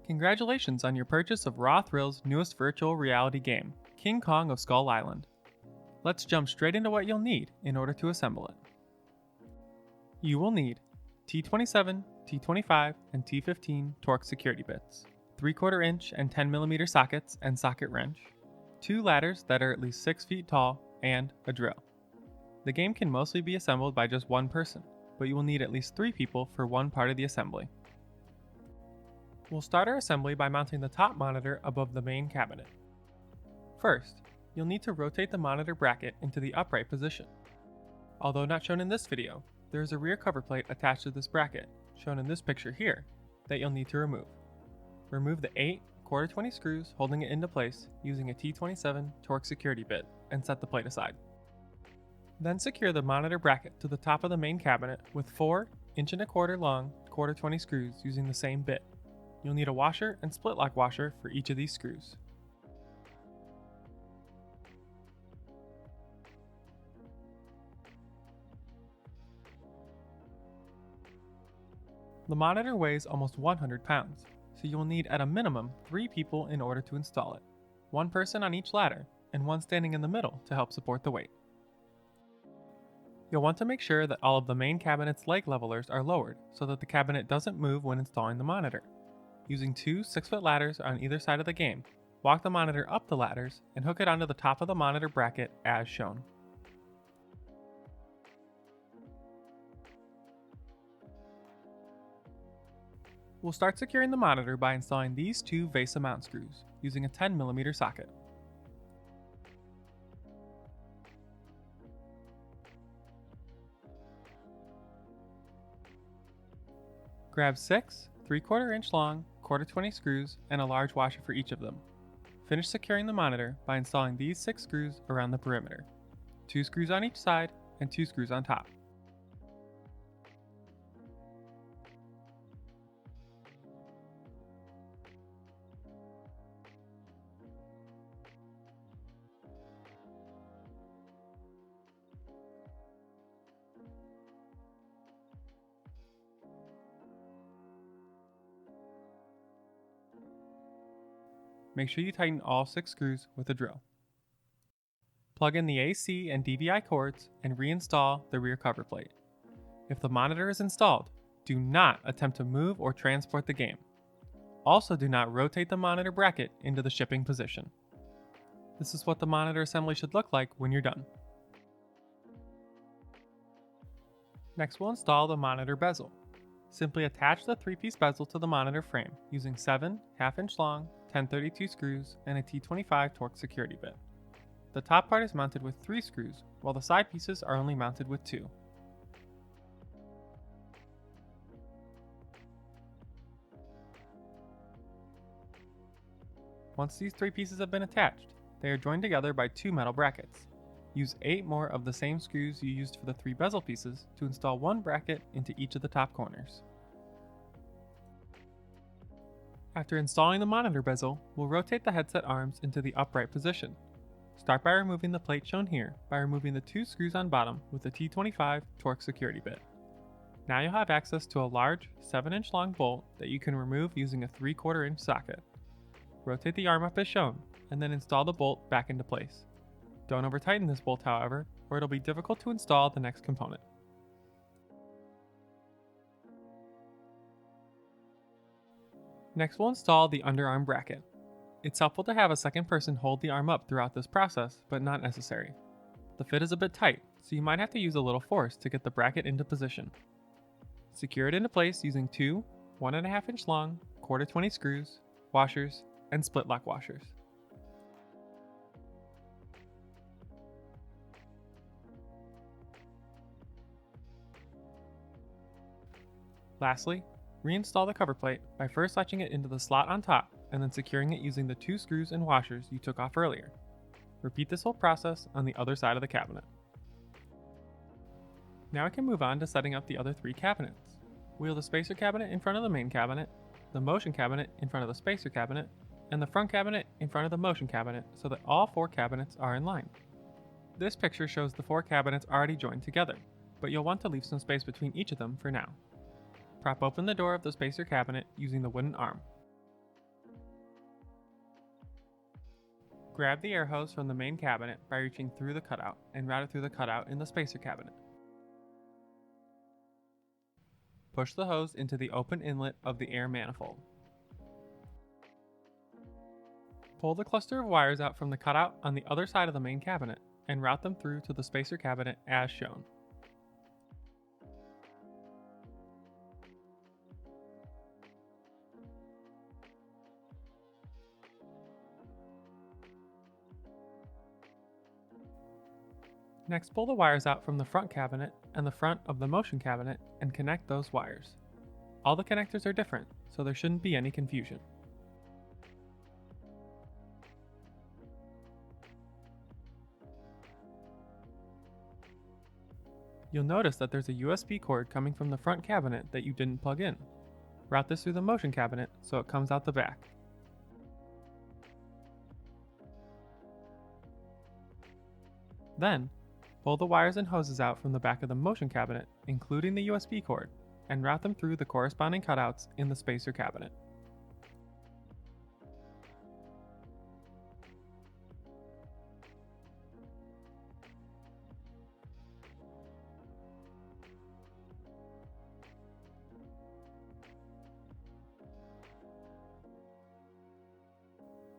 Congratulations on your purchase of Raw Thrill's newest virtual reality game, King Kong of Skull Island. Let's jump straight into what you'll need in order to assemble it. You will need T27, T25, and T15 Torx security bits, 3/4 inch and 10mm sockets and socket wrench, 2 ladders that are at least 6 feet tall, and a drill. The game can mostly be assembled by just one person, but you will need at least 3 people for one part of the assembly. We'll start our assembly by mounting the top monitor above the main cabinet. First, you'll need to rotate the monitor bracket into the upright position. Although not shown in this video, there is a rear cover plate attached to this bracket, shown in this picture here, that you'll need to remove. Remove the 8 1/4-20 screws holding it into place using a T27 Torx security bit and set the plate aside. Then secure the monitor bracket to the top of the main cabinet with 4 1.25" long 1/4-20 screws using the same bit. You'll need a washer and split lock washer for each of these screws. The monitor weighs almost 100 pounds, so you will need at a minimum 3 people in order to install it. 1 person on each ladder, and 1 standing in the middle to help support the weight. You'll want to make sure that all of the main cabinet's leg levelers are lowered so that the cabinet doesn't move when installing the monitor. Using 2 6-foot ladders on either side of the game, walk the monitor up the ladders and hook it onto the top of the monitor bracket as shown. We'll start securing the monitor by installing these 2 VESA mount screws using a 10mm socket. Grab 6 3/4 inch long 1/4-20 screws and a large washer for each of them. Finish securing the monitor by installing these 6 screws around the perimeter, 2 screws on each side and 2 screws on top. Make sure you tighten all 6 screws with a drill. Plug in the AC and DVI cords and reinstall the rear cover plate. If the monitor is installed, do not attempt to move or transport the game. Also do not rotate the monitor bracket into the shipping position. This is what the monitor assembly should look like when you're done. Next we'll install the monitor bezel. Simply attach the 3-piece bezel to the monitor frame using 7 1/2-inch long 1032 screws and a T25 Torx security bit. The top part is mounted with 3 screws, while the side pieces are only mounted with 2. Once these 3 pieces have been attached, they are joined together by 2 metal brackets. Use 8 more of the same screws you used for the 3 bezel pieces to install 1 bracket into each of the top corners. After installing the monitor bezel, we'll rotate the headset arms into the upright position. Start by removing the plate shown here by removing the 2 screws on bottom with the T25 Torx security bit. Now you'll have access to a large 7-inch long bolt that you can remove using a 3/4 inch socket. Rotate the arm up as shown, and then install the bolt back into place. Don't over tighten this bolt however, or it'll be difficult to install the next component. Next we'll install the underarm bracket. It's helpful to have a second person hold the arm up throughout this process, but not necessary. The fit is a bit tight, so you might have to use a little force to get the bracket into position. Secure it into place using 2 1.5-inch long 1/4-20 screws, washers, and split lock washers. Lastly, reinstall the cover plate by first latching it into the slot on top and then securing it using the 2 screws and washers you took off earlier. Repeat this whole process on the other side of the cabinet. Now we can move on to setting up the other 3 cabinets. Wheel the spacer cabinet in front of the main cabinet, the motion cabinet in front of the spacer cabinet, and the front cabinet in front of the motion cabinet so that all 4 cabinets are in line. This picture shows the 4 cabinets already joined together, but you'll want to leave some space between each of them for now. Prop open the door of the spacer cabinet using the wooden arm. Grab the air hose from the main cabinet by reaching through the cutout and route it through the cutout in the spacer cabinet. Push the hose into the open inlet of the air manifold. Pull the cluster of wires out from the cutout on the other side of the main cabinet and route them through to the spacer cabinet as shown. Next, pull the wires out from the front cabinet and the front of the motion cabinet and connect those wires. All the connectors are different, so there shouldn't be any confusion. You'll notice that there's a USB cord coming from the front cabinet that you didn't plug in. Route this through the motion cabinet so it comes out the back. Then, pull the wires and hoses out from the back of the motion cabinet, including the USB cord, and route them through the corresponding cutouts in the spacer cabinet.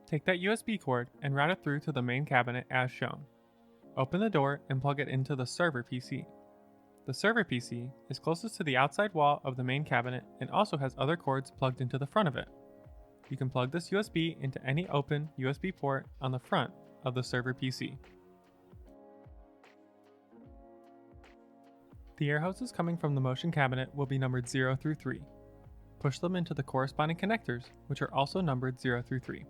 Take that USB cord and route it through to the main cabinet as shown. Open the door and plug it into the server PC. The server PC is closest to the outside wall of the main cabinet and also has other cords plugged into the front of it. You can plug this USB into any open USB port on the front of the server PC. The air hoses coming from the motion cabinet will be numbered 0 through 3. Push them into the corresponding connectors, which are also numbered 0 through 3.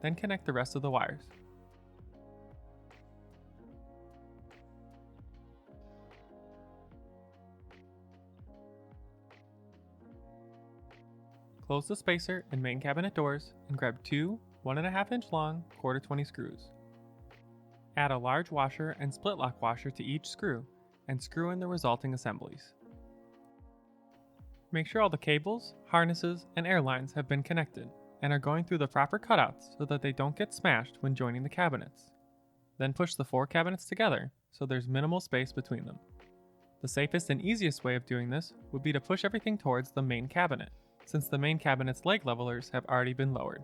Then connect the rest of the wires. Close the spacer and main cabinet doors and grab two 1.5 inch long 1/4 screws. Add a large washer and split lock washer to each screw and screw in the resulting assemblies. Make sure all the cables, harnesses, and air lines have been connected and are going through the proper cutouts so that they don't get smashed when joining the cabinets. Then push the 4 cabinets together so there's minimal space between them. The safest and easiest way of doing this would be to push everything towards the main cabinet, since the main cabinet's leg levelers have already been lowered.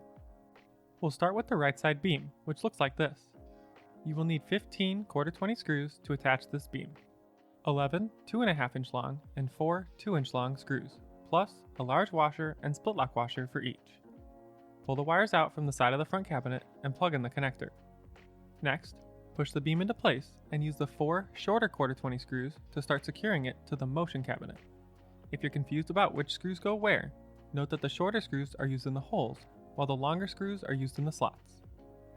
We'll start with the right side beam, which looks like this. You will need 15 1/4 screws to attach this beam, 11 2.5 inch long and 4 2 inch long screws, plus a large washer and split lock washer for each. Pull the wires out from the side of the front cabinet and plug in the connector. Next, push the beam into place and use the 4 shorter 1/4 screws to start securing it to the motion cabinet. If you're confused about which screws go where, note that the shorter screws are used in the holes, while the longer screws are used in the slots.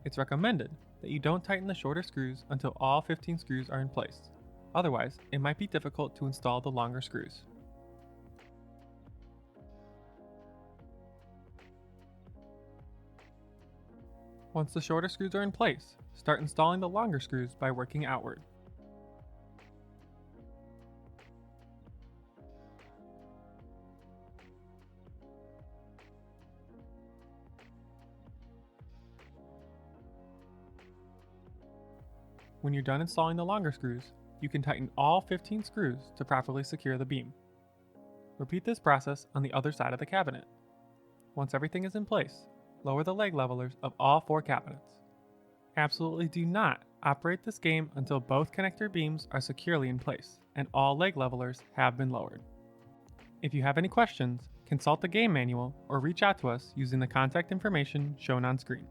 It's recommended that you don't tighten the shorter screws until all 15 screws are in place. Otherwise, it might be difficult to install the longer screws. Once the shorter screws are in place, start installing the longer screws by working outward. When you're done installing the longer screws, you can tighten all 15 screws to properly secure the beam. Repeat this process on the other side of the cabinet. Once everything is in place, lower the leg levelers of all 4 cabinets. Absolutely do not operate this game until both connector beams are securely in place and all leg levelers have been lowered. If you have any questions, consult the game manual or reach out to us using the contact information shown on screen.